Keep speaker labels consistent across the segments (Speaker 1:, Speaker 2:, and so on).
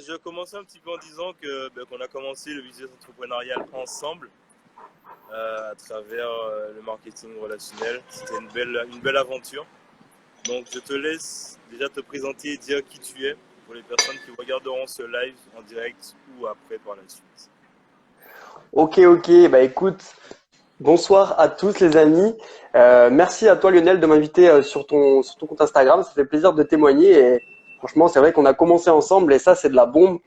Speaker 1: je vais commencer un petit peu en disant qu'on a commencé le business entrepreneurial ensemble à travers le marketing relationnel. C'était une belle aventure. Donc je te laisse déjà te présenter et dire qui tu es pour les personnes qui regarderont ce live en direct ou après par la suite.
Speaker 2: Ok, ok, bah écoute, bonsoir à tous les amis. Merci à toi Lionel de m'inviter sur ton compte Instagram. Ça fait plaisir de témoigner et franchement c'est vrai qu'on a commencé ensemble et ça c'est de la bombe.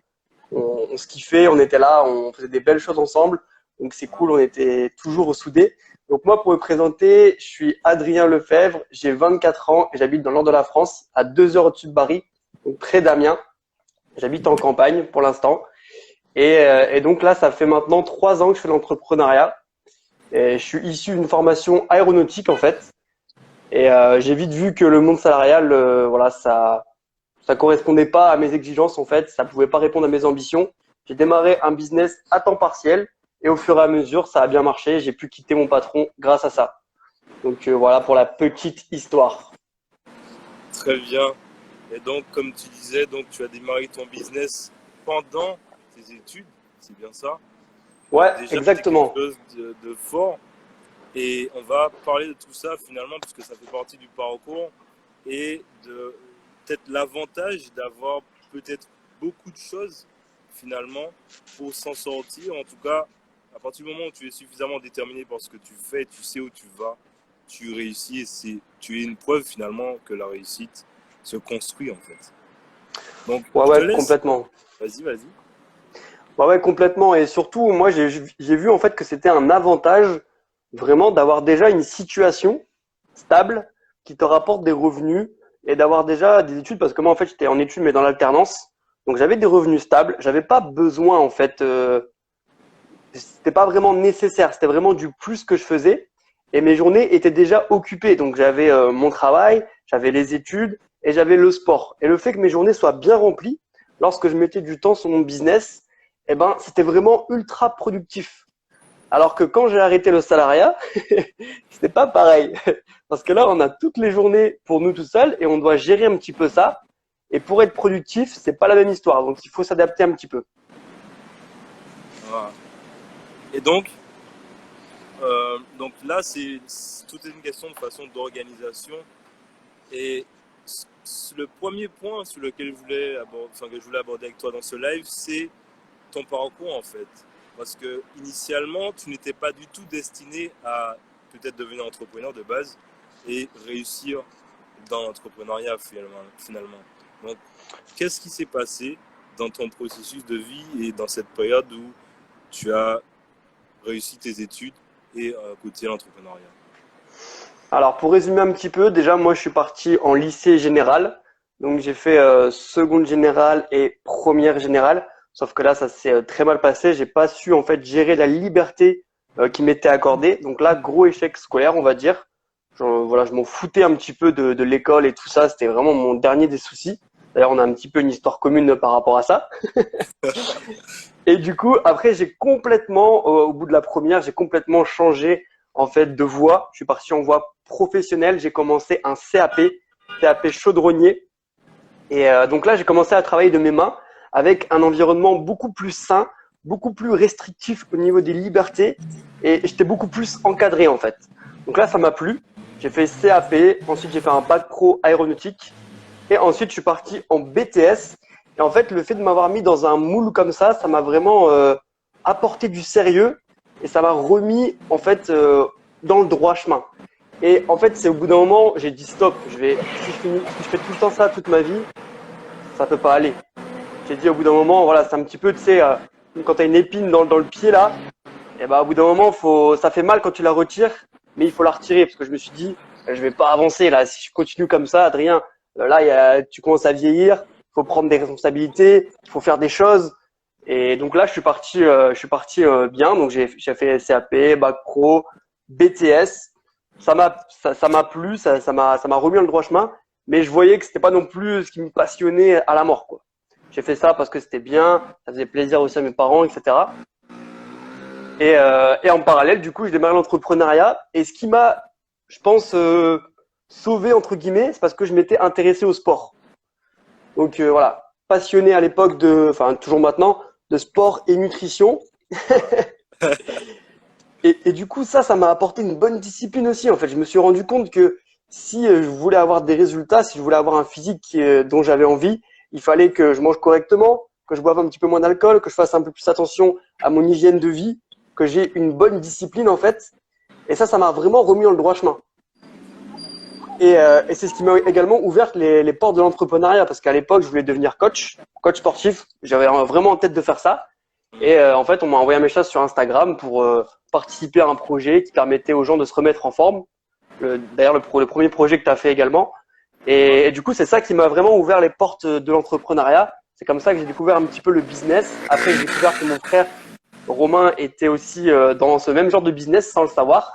Speaker 2: On se kiffait, on était là, on faisait des belles choses ensemble. Donc c'est cool, on était toujours soudés. Donc moi pour me présenter, je suis Adrien Lefebvre, j'ai 24 ans et j'habite dans le nord de la France, à 2 heures au-dessus de Paris, donc près d'Amiens. J'habite en campagne pour l'instant. Et donc là, ça fait maintenant 3 ans que je fais de l'entrepreneuriat. Et je suis issu d'une formation aéronautique en fait. Et j'ai vite vu que le monde salarial, voilà, ça correspondait pas à mes exigences en fait. Ça pouvait pas répondre à mes ambitions. J'ai démarré un business à temps partiel et au fur et à mesure, ça a bien marché. J'ai pu quitter mon patron grâce à ça. Donc voilà pour la petite histoire.
Speaker 1: Très bien. Et donc, comme tu disais, donc tu as démarré ton business pendant tes études, c'est bien ça? Donc
Speaker 2: Ouais,
Speaker 1: déjà, c'est quelque
Speaker 2: exactement.
Speaker 1: chose de fort. Et on va parler de tout ça finalement, puisque ça fait partie du parcours et de peut-être l'avantage d'avoir peut-être beaucoup de choses finalement pour s'en sortir. En tout cas, à partir du moment où tu es suffisamment déterminé par ce que tu fais, tu sais où tu vas, tu réussis et tu es une preuve finalement que la réussite se construit en fait. Donc,
Speaker 2: Ouais,
Speaker 1: je te
Speaker 2: ouais,
Speaker 1: laisse.
Speaker 2: complètement.
Speaker 1: Vas-y, vas-y.
Speaker 2: Ouais, ouais, complètement. Et surtout, moi, j'ai vu en fait que c'était un avantage vraiment d'avoir déjà une situation stable qui te rapporte des revenus et d'avoir déjà des études parce que moi, en fait, j'étais en études mais dans l'alternance. Donc, j'avais des revenus stables. J'avais pas besoin, en fait, c'était pas vraiment nécessaire. C'était vraiment du plus que je faisais. Et mes journées étaient déjà occupées. Donc, j'avais mon travail, j'avais les études et j'avais le sport. Et le fait que mes journées soient bien remplies, lorsque je mettais du temps sur mon business, eh ben, c'était vraiment ultra productif. Alors que quand j'ai arrêté le salariat, c'était pas pareil. Parce que là, on a toutes les journées pour nous tout seuls et on doit gérer un petit peu ça. Et pour être productif, c'est pas la même histoire. Donc, il faut s'adapter un petit peu.
Speaker 1: Voilà. Et donc là, tout est une question de façon d'organisation. Et le premier point sur lequel que je voulais aborder avec toi dans ce live, c'est ton parcours en fait. Parce que initialement, tu n'étais pas du tout destiné à peut-être devenir entrepreneur de base et réussir dans l'entrepreneuriat finalement. Donc, qu'est-ce qui s'est passé dans ton processus de vie et dans cette période où tu as réussi tes études et côté l'entrepreneuriat?
Speaker 2: Alors, pour résumer un petit peu, déjà, moi, je suis parti en lycée général. Donc, j'ai fait seconde générale et première générale. Sauf que là, ça s'est très mal passé. J'ai pas su, en fait, gérer la liberté qui m'était accordée. Donc là, gros échec scolaire, on va dire. Voilà, je m'en foutais un petit peu de l'école et tout ça. C'était vraiment mon dernier des soucis. D'ailleurs, on a un petit peu une histoire commune par rapport à ça. Et du coup, après, j'ai complètement, au bout de la première, j'ai complètement changé en fait de voie. Je suis parti en voie professionnelle. J'ai commencé un CAP chaudronnier. Et donc là, j'ai commencé à travailler de mes mains avec un environnement beaucoup plus sain, beaucoup plus restrictif au niveau des libertés. Et j'étais beaucoup plus encadré en fait. Donc là, ça m'a plu. J'ai fait CAP. Ensuite, j'ai fait un bac pro aéronautique. Et ensuite, je suis parti en BTS. Et en fait, le fait de m'avoir mis dans un moule comme ça m'a vraiment apporté du sérieux et ça m'a remis en fait dans le droit chemin. Et en fait, c'est au bout d'un moment, j'ai dit stop. Si je fais tout le temps ça toute ma vie, ça peut pas aller. J'ai dit au bout d'un moment, voilà, c'est un petit peu, tu sais, quand t'as une épine dans le pied là, et ben au bout d'un moment, ça fait mal quand tu la retires, mais il faut la retirer parce que je me suis dit, je vais pas avancer là. Si je continue comme ça, Adrien, là, tu commences à vieillir, il faut prendre des responsabilités, il faut faire des choses. Et donc là, je suis parti bien. Donc j'ai fait CAP, bac pro, BTS. Ça m'a plu, ça m'a remis dans le droit chemin. Mais je voyais que c'était pas non plus ce qui me passionnait à la mort, quoi. J'ai fait ça parce que c'était bien, ça faisait plaisir aussi à mes parents, etc. Et en parallèle, du coup, je démarre l'entrepreneuriat. Et ce qui m'a, je pense, sauvé entre guillemets, c'est parce que je m'étais intéressé au sport. Donc voilà, passionné à l'époque enfin toujours maintenant, de sport et nutrition. Et du coup, ça m'a apporté une bonne discipline aussi. En fait, je me suis rendu compte que si je voulais avoir des résultats, si je voulais avoir un physique dont j'avais envie, il fallait que je mange correctement, que je boive un petit peu moins d'alcool, que je fasse un peu plus attention à mon hygiène de vie, que j'ai une bonne discipline en fait. Et ça m'a vraiment remis dans le droit chemin. Et c'est ce qui m'a également ouvert les portes de l'entrepreneuriat parce qu'à l'époque, je voulais devenir coach sportif. J'avais vraiment en tête de faire ça. Et en fait, on m'a envoyé un message sur Instagram pour participer à un projet qui permettait aux gens de se remettre en forme. D'ailleurs, le premier projet que tu as fait également. Et du coup, c'est ça qui m'a vraiment ouvert les portes de l'entrepreneuriat. C'est comme ça que j'ai découvert un petit peu le business. Après, j'ai découvert que mon frère Romain était aussi dans ce même genre de business sans le savoir.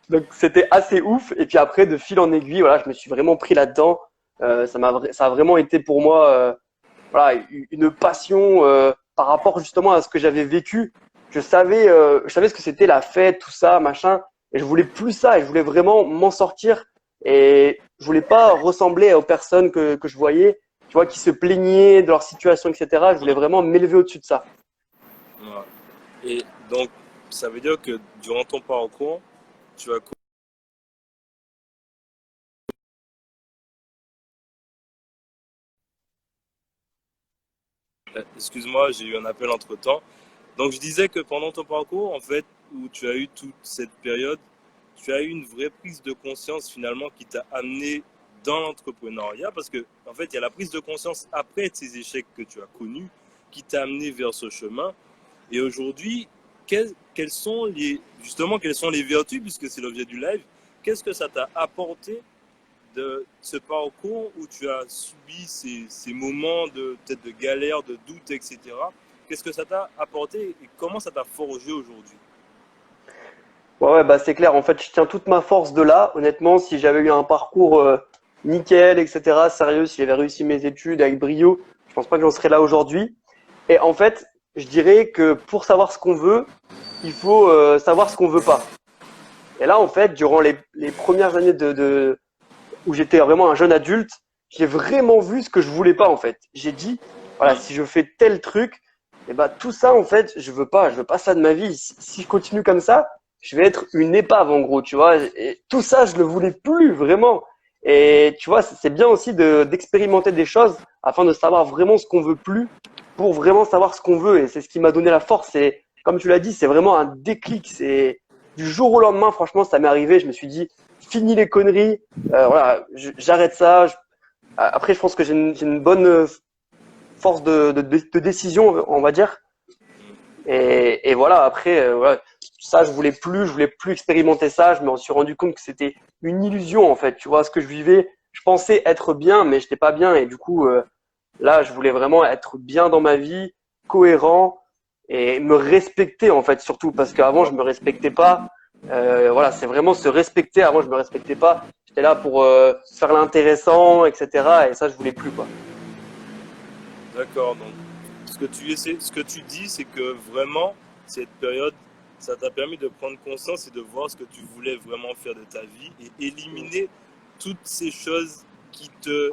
Speaker 2: Donc, c'était assez ouf. Et puis après, de fil en aiguille, voilà, je me suis vraiment pris là-dedans. Ça a vraiment été pour moi voilà, une passion par rapport justement à ce que j'avais vécu. Je savais ce que c'était la fête, tout ça, machin, et je voulais plus ça, et je voulais vraiment m'en sortir. Et je voulais pas ressembler aux personnes que je voyais, tu vois, qui se plaignaient de leur situation, etc. Je voulais vraiment m'élever au-dessus de ça.
Speaker 1: Ouais. Et donc, ça veut dire que durant ton parcours, tu as... Excuse-moi, j'ai eu un appel entre-temps. Donc, je disais que pendant ton parcours, en fait, où tu as eu toute cette période, tu as eu une vraie prise de conscience finalement qui t'a amené dans l'entrepreneuriat parce que, en fait, il y a la prise de conscience après ces échecs que tu as connus qui t'a amené vers ce chemin. Et aujourd'hui, justement, quelles sont les vertus, puisque c'est l'objet du live, qu'est-ce que ça t'a apporté de ce parcours où tu as subi ces moments peut-être de galère, de doute, etc. Qu'est-ce que ça t'a apporté et comment ça t'a forgé aujourd'hui?
Speaker 2: Ouais, bah c'est clair. En fait, je tiens toute ma force de là. Honnêtement, si j'avais eu un parcours nickel, etc., sérieux, si j'avais réussi mes études avec brio, je pense pas que j'en serais là aujourd'hui. Et en fait, je dirais que pour savoir ce qu'on veut, il faut savoir ce qu'on veut pas. Et là, en fait, durant les premières années où j'étais vraiment un jeune adulte, j'ai vraiment vu ce que je voulais pas, en fait. J'ai dit, voilà, si je fais tel truc, et ben tout ça, en fait, je veux pas ça de ma vie. Si je continue comme ça, je vais être une épave, en gros, tu vois. Et tout ça, je le voulais plus, vraiment. Et tu vois, c'est bien aussi d'expérimenter des choses afin de savoir vraiment ce qu'on veut plus pour vraiment savoir ce qu'on veut. Et c'est ce qui m'a donné la force. Et comme tu l'as dit, c'est vraiment un déclic. C'est du jour au lendemain, franchement, ça m'est arrivé. Je me suis dit, fini les conneries. Voilà, j'arrête ça. Après, je pense que j'ai une bonne force de décision, on va dire. Et voilà, après, voilà, ça, je voulais plus expérimenter ça. Je me suis rendu compte que c'était une illusion, en fait. Tu vois, ce que je vivais, je pensais être bien, mais j'étais pas bien. Et du coup, là, je voulais vraiment être bien dans ma vie, cohérent et me respecter, en fait, surtout parce qu'avant, je me respectais pas. Voilà, c'est vraiment se respecter. Avant, je me respectais pas. J'étais là pour faire l'intéressant, etc. Et ça, je voulais plus, quoi.
Speaker 1: D'accord, donc ce que tu dis, c'est que vraiment, cette période, ça t'a permis de prendre conscience et de voir ce que tu voulais vraiment faire de ta vie et éliminer toutes ces choses qui te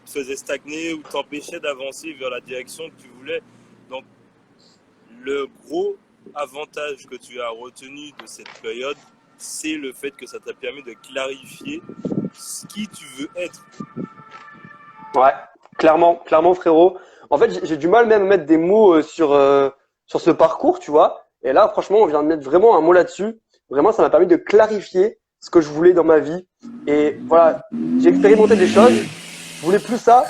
Speaker 1: faisaient stagner ou t'empêchaient d'avancer vers la direction que tu voulais. Donc, le gros avantage que tu as retenu de cette période, c'est le fait que ça t'a permis de clarifier qui tu veux être.
Speaker 2: Ouais, clairement, frérot. En fait, j'ai du mal même à mettre des mots sur ce parcours, tu vois. Et là, franchement, on vient de mettre vraiment un mot là-dessus. Vraiment, ça m'a permis de clarifier ce que je voulais dans ma vie. Et voilà, j'ai expérimenté des choses. Je voulais plus ça.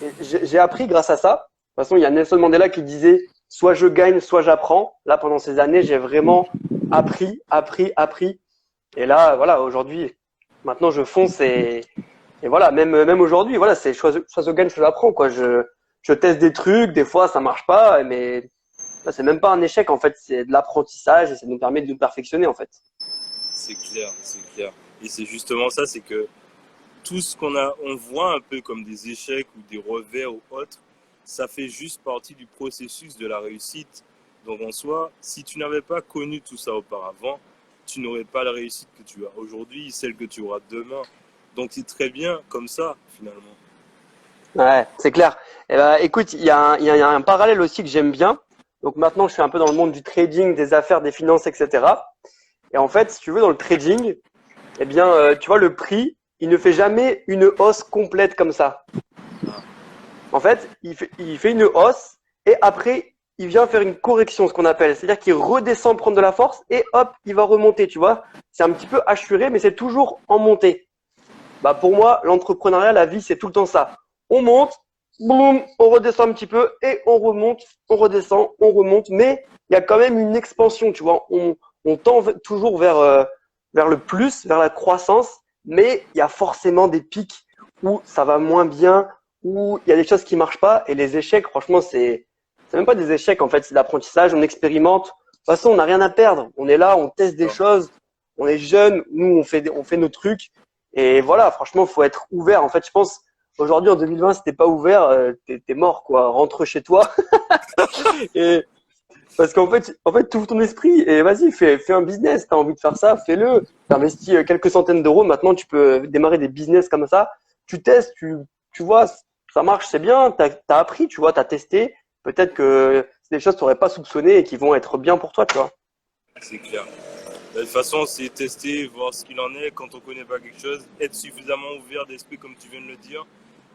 Speaker 2: Et j'ai appris grâce à ça. De toute façon, il y a Nelson Mandela qui disait, soit je gagne, soit j'apprends. Là, pendant ces années, j'ai vraiment appris. Et là, voilà, aujourd'hui, maintenant, je fonce et voilà, même aujourd'hui, voilà, c'est soit je gagne, soit j'apprends, quoi. Je teste des trucs, des fois ça marche pas, mais là, c'est même pas un échec, en fait, c'est de l'apprentissage et ça nous permet de nous perfectionner, en fait.
Speaker 1: C'est clair, c'est clair. Et c'est justement ça, c'est que tout ce on voit un peu comme des échecs ou des revers ou autres, ça fait juste partie du processus de la réussite. Donc en soi, si tu n'avais pas connu tout ça auparavant, tu n'aurais pas la réussite que tu as aujourd'hui, celle que tu auras demain. Donc c'est très bien comme ça, finalement.
Speaker 2: Ouais, c'est clair. Eh ben, écoute, il y a un parallèle aussi que j'aime bien. Donc maintenant, je suis un peu dans le monde du trading, des affaires, des finances, etc. Et en fait, si tu veux, dans le trading, eh bien, tu vois, le prix, il ne fait jamais une hausse complète comme ça.
Speaker 1: Ah,
Speaker 2: En fait, il fait une hausse et après, il vient faire une correction, ce qu'on appelle. C'est-à-dire qu'il redescend prendre de la force et hop, il va remonter, tu vois. C'est un petit peu assuré, mais c'est toujours en montée. Bah, pour moi, l'entrepreneuriat, la vie, c'est tout le temps ça. On monte, boum, on redescend un petit peu et on remonte, on redescend, on remonte. Mais il y a quand même une expansion, tu vois. On tend toujours vers le plus, vers la croissance, mais il y a forcément des pics où ça va moins bien, où il y a des choses qui marchent pas. Et les échecs, franchement, c'est même pas des échecs, en fait, c'est de l'apprentissage, on expérimente. De toute façon, on n'a rien à perdre. On est là, on teste des
Speaker 1: d'accord.
Speaker 2: choses, on est jeune, nous, on fait nos trucs. Et voilà, franchement, faut être ouvert. En fait, je pense, aujourd'hui, en 2020, si t'es pas ouvert, t'es mort, quoi. Rentre chez toi. Et parce qu'en fait, t'ouvres ton esprit et vas-y, fais un business. T'as envie de faire ça, fais-le. T'investis quelques centaines d'euros. Maintenant, tu peux démarrer des business comme ça. Tu testes, tu vois, ça marche, c'est bien. T'as appris, tu vois, t'as testé. Peut-être que c'est des choses que t'aurais pas soupçonnées et qui vont être bien pour toi, tu vois.
Speaker 1: C'est clair. De toute façon, c'est tester, voir ce qu'il en est. Quand on connaît pas quelque chose, être suffisamment ouvert d'esprit, comme tu viens de le dire,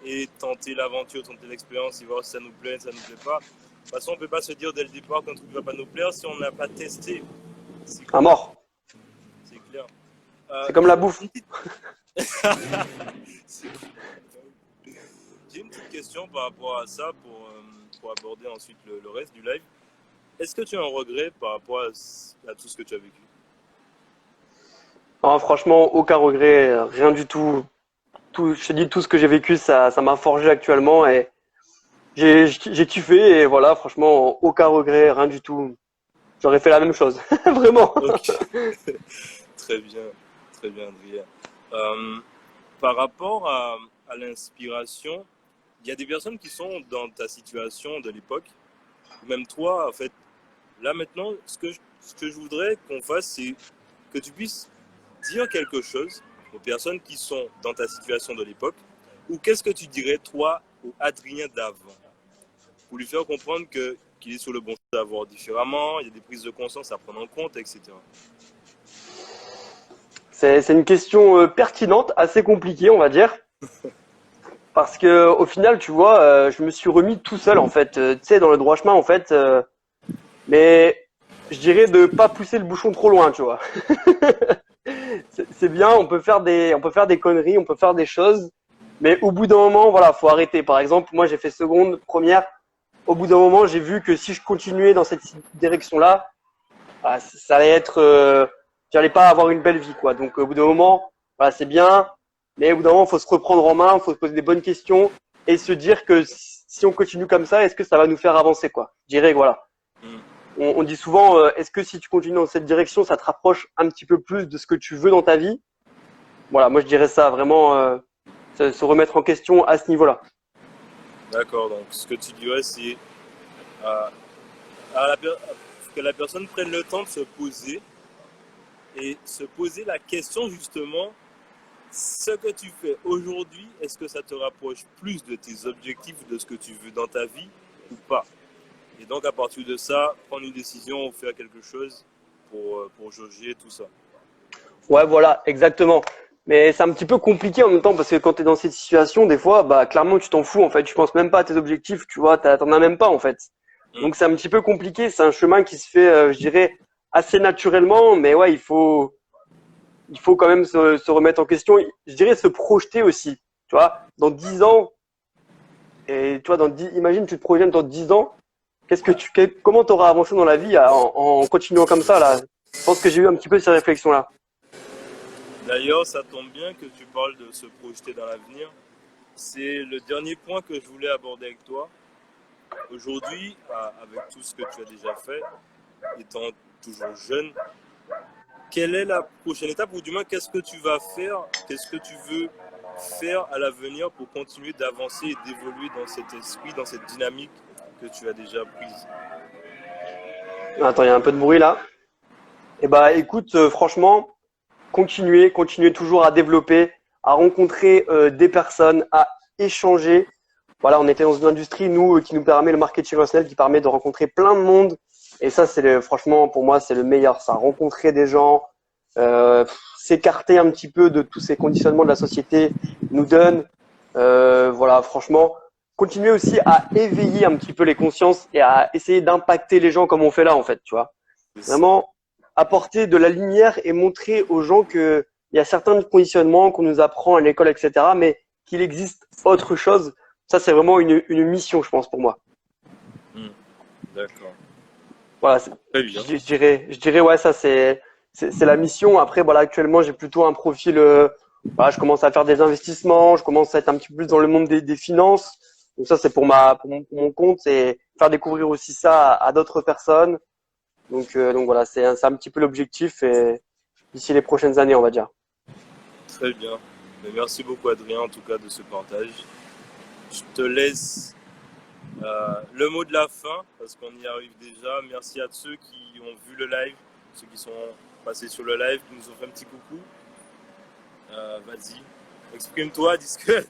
Speaker 1: et tenter l'aventure, tenter l'expérience, et voir si ça nous plaît, si ça nous plaît pas. De toute façon, on peut pas se dire dès le départ qu'un truc va pas nous plaire si on n'a pas testé. C'est
Speaker 2: À
Speaker 1: clair,
Speaker 2: mort.
Speaker 1: c'est clair.
Speaker 2: C'est comme la bouffe.
Speaker 1: Une petite... c'est clair. J'ai une petite question par rapport à ça pour aborder ensuite le reste du live. Est-ce que tu as un regret par rapport à tout ce que tu as vécu?
Speaker 2: Non, franchement, aucun regret, rien du tout. Je te dis, tout ce que j'ai vécu, ça m'a forgé actuellement et j'ai kiffé et voilà, franchement, aucun regret, rien du tout. J'aurais fait la même chose, vraiment.
Speaker 1: Ok, très bien, très bien, Adrien. Euh, Par rapport à l'inspiration, il y a des personnes qui sont dans ta situation de l'époque, ou même toi, en fait. Là maintenant, ce que je voudrais qu'on fasse, c'est que tu puisses dire quelque chose aux personnes qui sont dans ta situation de l'époque, ou qu'est-ce que tu dirais, toi, au Adrien d'avant, pour lui faire comprendre qu'il est sur le bon chemin d'avoir différemment, il y a des prises de conscience à prendre en compte, etc.
Speaker 2: C'est une question pertinente, assez compliquée, on va dire, parce que au final, tu vois, je me suis remis tout seul en fait, tu sais, dans le droit chemin en fait, mais je dirais de pas pousser le bouchon trop loin, tu vois. C'est bien, on peut faire des conneries, on peut faire des choses, mais au bout d'un moment, voilà, faut arrêter. Par exemple, moi, j'ai fait seconde, première. Au bout d'un moment, j'ai vu que si je continuais dans cette direction-là, ah, ça allait être, j'allais pas avoir une belle vie, quoi. Donc, au bout d'un moment, voilà, c'est bien, mais au bout d'un moment, faut se reprendre en main, faut se poser des bonnes questions et se dire que si on continue comme ça, est-ce que ça va nous faire avancer, quoi. Je dirais, que voilà.
Speaker 1: Hmm.
Speaker 2: On dit souvent, est-ce que si tu continues dans cette direction, ça te rapproche un petit peu plus de ce que tu veux dans ta vie? Voilà, moi je dirais ça, vraiment se remettre en question à ce niveau-là.
Speaker 1: D'accord, donc ce que tu dirais, c'est à, que la personne prenne le temps de se poser et se poser la question justement, ce que tu fais aujourd'hui, est-ce que ça te rapproche plus de tes objectifs, de ce que tu veux dans ta vie ou pas? Et donc à partir de ça, prendre une décision ou faire quelque chose pour jauger tout ça.
Speaker 2: Ouais, voilà, exactement. Mais c'est un petit peu compliqué en même temps parce que quand tu es dans cette situation, des fois, bah clairement tu t'en fous en fait, tu penses même pas à tes objectifs, tu vois, t'en as même pas en fait.
Speaker 1: Hmm.
Speaker 2: Donc c'est un petit peu compliqué, c'est un chemin qui se fait, je dirais, assez naturellement, mais ouais, il faut quand même se remettre en question. Je dirais se projeter aussi, tu vois, dans 10 ans, et tu vois, imagine tu te projettes dans 10 ans, comment t'auras avancé dans la vie en continuant comme ça là? Je pense que j'ai eu un petit peu ces réflexions-là.
Speaker 1: D'ailleurs, ça tombe bien que tu parles de se projeter dans l'avenir. C'est le dernier point que je voulais aborder avec toi. Aujourd'hui, avec tout ce que tu as déjà fait, étant toujours jeune, quelle est la prochaine étape ou du moins qu'est-ce que tu vas faire, qu'est-ce que tu veux faire à l'avenir pour continuer d'avancer et d'évoluer dans cet esprit, dans cette dynamique que tu as déjà prise?
Speaker 2: Attends, il y a un peu de bruit là. Eh bah, écoute, franchement, continuez toujours à développer, à rencontrer des personnes, à échanger. voilà, on était dans une industrie, nous, qui nous permet le marketing relationnel, qui permet de rencontrer plein de monde. Et ça, franchement, pour moi, c'est le meilleur. Ça, rencontrer des gens, s'écarter un petit peu de tous ces conditionnements de la société nous donne. Voilà, franchement, continuer aussi à éveiller un petit peu les consciences et à essayer d'impacter les gens comme on fait là, en fait, tu vois. Vraiment apporter de la lumière et montrer aux gens que il y a certains conditionnements qu'on nous apprend à l'école, etc., mais qu'il existe autre chose. Ça, c'est vraiment une mission, je pense, pour moi.
Speaker 1: D'accord.
Speaker 2: Voilà,
Speaker 1: Très bien.
Speaker 2: je dirais, ouais, ça, c'est la mission. Après, voilà, actuellement, j'ai plutôt un profil, voilà, je commence à faire des investissements, je commence à être un petit peu plus dans le monde des finances. Donc ça, c'est pour mon compte et faire découvrir aussi ça à d'autres personnes. Donc voilà, c'est un petit peu l'objectif et d'ici les prochaines années, on va dire.
Speaker 1: Très bien. Mais merci beaucoup, Adrien, en tout cas, de ce partage. Je te laisse le mot de la fin, parce qu'on y arrive déjà. Merci à ceux qui ont vu le live, ceux qui sont passés sur le live, qui nous ont fait un petit coucou. Vas-y, exprime-toi, dis-que.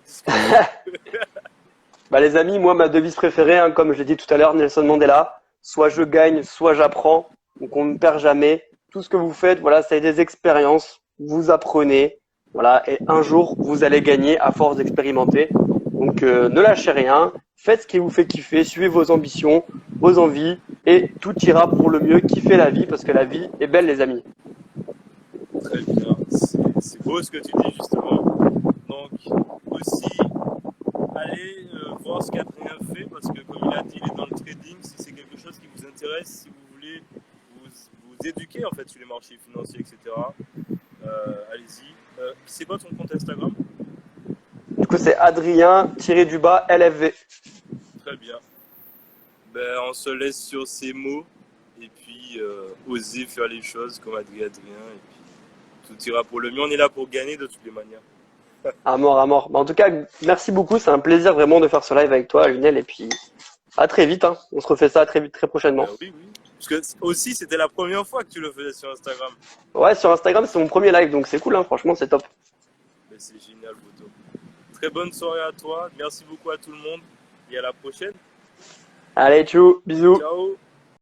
Speaker 2: Bah, les amis, moi, ma devise préférée, hein, comme je l'ai dit tout à l'heure, Nelson Mandela, soit je gagne, soit j'apprends. Donc, on ne perd jamais. Tout ce que vous faites, voilà, c'est des expériences. Vous apprenez. Voilà. Et un jour, vous allez gagner à force d'expérimenter. Donc, ne lâchez rien. Faites ce qui vous fait kiffer. Suivez vos ambitions, vos envies. Et tout ira pour le mieux. Kiffez la vie parce que la vie est belle, les amis.
Speaker 1: Très bien. C'est beau ce que tu dis, justement. Donc, aussi, allez voir ce qu'Adrien fait, parce que comme il a dit, il est dans le trading. Si c'est quelque chose qui vous intéresse, si vous voulez vous éduquer en fait sur les marchés financiers, etc., allez-y. C'est quoi ton compte Instagram?
Speaker 2: Du coup, c'est Adrien-LFV.
Speaker 1: Très bien. Ben, on se laisse sur ces mots et puis oser faire les choses comme Adrien. Et puis tout ira pour le mieux. On est là pour gagner de toutes les manières.
Speaker 2: À mort, à mort. Bah, en tout cas, merci beaucoup. C'est un plaisir vraiment de faire ce live avec toi, Lionel. Et puis, à très vite. Hein. On se refait ça très vite, très prochainement.
Speaker 1: Oui, oui. Parce que aussi, c'était la première fois que tu le faisais sur Instagram.
Speaker 2: Ouais, sur Instagram, c'est mon premier live. Donc, c'est cool. Hein. Franchement, c'est top.
Speaker 1: Ben, c'est génial, Boto. Très bonne soirée à toi. Merci beaucoup à tout le monde. Et à la prochaine.
Speaker 2: Allez, tchou. Bisous.
Speaker 1: Ciao.